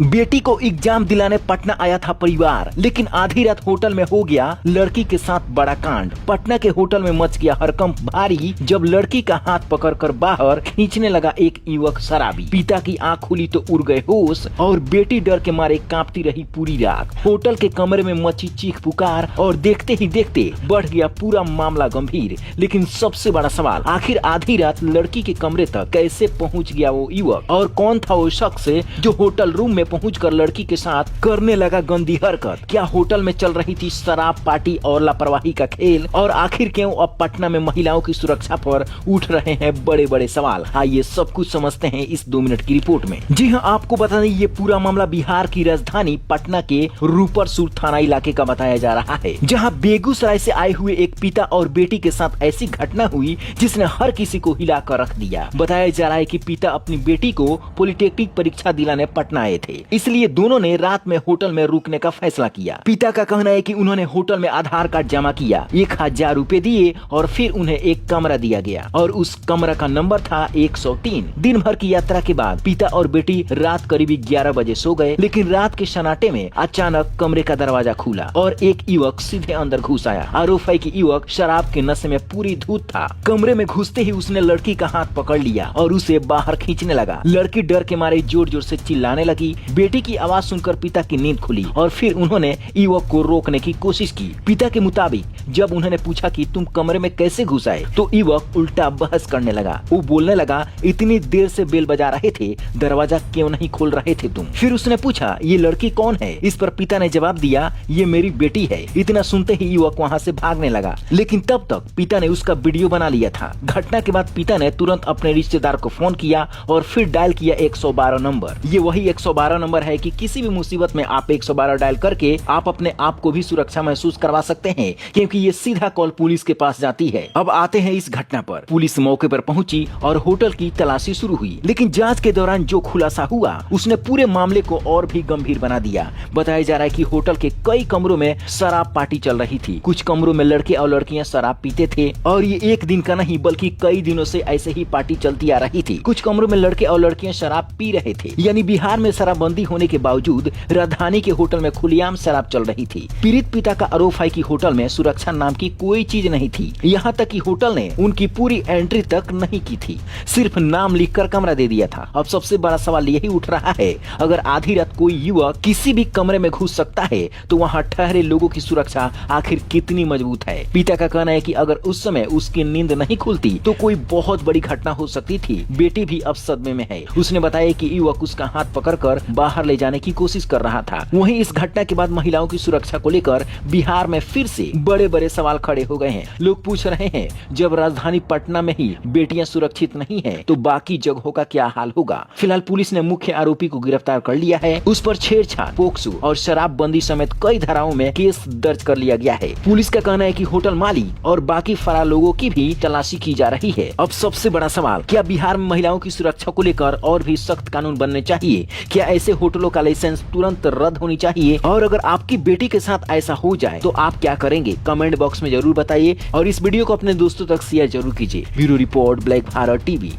बेटी को एग्जाम दिलाने पटना आया था परिवार, लेकिन आधी रात होटल में हो गया लड़की के साथ बड़ा कांड। पटना के होटल में मच गया हड़कंप भारी जब लड़की का हाथ पकड़कर बाहर खींचने लगा एक युवक शराबी। पिता की आंख खुली तो उड़ गए होश और बेटी डर के मारे कांपती रही पूरी रात। होटल के कमरे में मची चीख पुकार और देखते ही देखते बढ़ गया पूरा मामला गंभीर। लेकिन सबसे बड़ा सवाल, आखिर आधी रात लड़की के कमरे तक कैसे पहुंच गया वो युवक और कौन था वो शख्स जो होटल रूम में पहुंचकर लड़की के साथ करने लगा गंदी हरकत। क्या होटल में चल रही थी शराब पार्टी और लापरवाही का खेल? और आखिर क्यों अब पटना में महिलाओं की सुरक्षा पर उठ रहे हैं बड़े बड़े सवाल? आइए सब कुछ समझते हैं इस 2 मिनट की रिपोर्ट में। जी हाँ, आपको बता दें ये पूरा मामला बिहार की राजधानी पटना के रूपरसुर थाना इलाके का बताया जा रहा है, जहाँ बेगूसराय से आए हुए एक पिता और बेटी के साथ ऐसी घटना हुई जिसने हर किसी को हिलाकर रख दिया। बताया जा रहा है कि पिता अपनी बेटी को पॉलिटेक्निक परीक्षा दिलाने पटना आए थे, इसलिए दोनों ने रात में होटल में रुकने का फैसला किया। पिता का कहना है कि उन्होंने होटल में आधार कार्ड जमा किया, 1000 रुपए दिए और फिर उन्हें एक कमरा दिया गया और उस कमरा का नंबर था 103। दिन भर की यात्रा के बाद पिता और बेटी रात करीब 11 बजे सो गए, लेकिन रात के सन्नाटे में अचानक कमरे का दरवाजा खुला और एक युवक सीधे अंदर घुस आया। आरोप है कि युवक शराब के नशे में पूरी धूत था। कमरे में घुसते ही उसने लड़की का हाथ पकड़ लिया और उसे बाहर खींचने लगा। लड़की डर के मारे जोर जोर से चिल्लाने लगी। बेटी की आवाज सुनकर पिता की नींद खुली और फिर उन्होंने युवक को रोकने की कोशिश की। पिता के मुताबिक जब उन्होंने पूछा कि तुम कमरे में कैसे घुस आए, तो युवक उल्टा बहस करने लगा। वो बोलने लगा, इतनी देर से बेल बजा रहे थे, दरवाजा क्यों नहीं खोल रहे थे तुम? फिर उसने पूछा, ये लड़की कौन है? इस पर पिता ने जवाब दिया, ये मेरी बेटी है। इतना सुनते ही युवक वहाँ से भागने लगा, लेकिन तब तक पिता ने उसका वीडियो बना लिया था। घटना के बाद पिता ने तुरंत अपने रिश्तेदार को फोन किया और फिर डायल किया 112 नंबर। ये वही 112 नंबर है कि किसी भी मुसीबत में आप 112 डायल करके आप अपने आप को भी सुरक्षा महसूस करवा सकते हैं, क्योंकि ये सीधा कॉल पुलिस के पास जाती है। अब आते हैं इस घटना पर। पुलिस मौके पर पहुंची और होटल की तलाशी शुरू हुई, लेकिन जांच के दौरान जो खुलासा हुआ उसने पूरे मामले को और भी गंभीर बना दिया। बताया जा रहा है कि होटल के कई कमरों में शराब पार्टी चल रही थी। कुछ कमरों में लड़के और लड़कियां शराब पीते थे और ये एक दिन का नहीं बल्कि कई दिनों से ऐसे ही पार्टी चलती आ रही थी। कुछ कमरों में लड़के और लड़कियां शराब पी रहे थे, यानी बिहार में शराबबंदी होने के बावजूद राजधानी के होटल में खुलेआम शराब चल रही थी। पीड़ित पिता का आरोप है कि होटल में सुरक्षा नाम की कोई चीज नहीं थी, यहाँ तक कि होटल ने उनकी पूरी एंट्री तक नहीं की थी, सिर्फ नाम लिखकर कमरा दे दिया था। अब सबसे बड़ा सवाल यही उठ रहा है, अगर आधी रात कोई युवक किसी भी कमरे में घुस सकता है तो वहाँ ठहरे लोगों की सुरक्षा आखिर कितनी मजबूत है? पिता का कहना है कि अगर उस समय उसकी नींद नहीं खुलती तो कोई बहुत बड़ी घटना हो सकती थी। बेटी भी अब सदमे में है। उसने बताया कि युवक उसका हाथ पकड़कर बाहर ले जाने की कोशिश कर रहा था। वहीं इस घटना के बाद महिलाओं की सुरक्षा को लेकर बिहार में फिर से बड़े बड़े सवाल खड़े हो गए हैं। लोग पूछ रहे हैं, जब राजधानी पटना में ही बेटियां सुरक्षित नहीं है तो बाकी जगहों का क्या हाल होगा? फिलहाल पुलिस ने मुख्य आरोपी को गिरफ्तार कर लिया है। उस पर छेड़छाड़, पोक्सो और शराबबंदी समेत कई धाराओं में केस दर्ज कर लिया गया है। पुलिस का कहना है कि होटल मालिक और बाकी फरार लोगों की भी तलाशी की जा रही है। अब सबसे बड़ा सवाल, क्या बिहार में महिलाओं की सुरक्षा को लेकर और भी सख्त कानून बनने चाहिए? क्या ऐसे होटलों का लाइसेंस तुरंत रद्द होनी चाहिए? और अगर आपकी बेटी के साथ ऐसा हो जाए तो आप क्या करेंगे? कमेंट बॉक्स में जरूर बताइए और इस वीडियो को अपने दोस्तों तक शेयर जरूर कीजिए। Bureau report, black Bharat TV.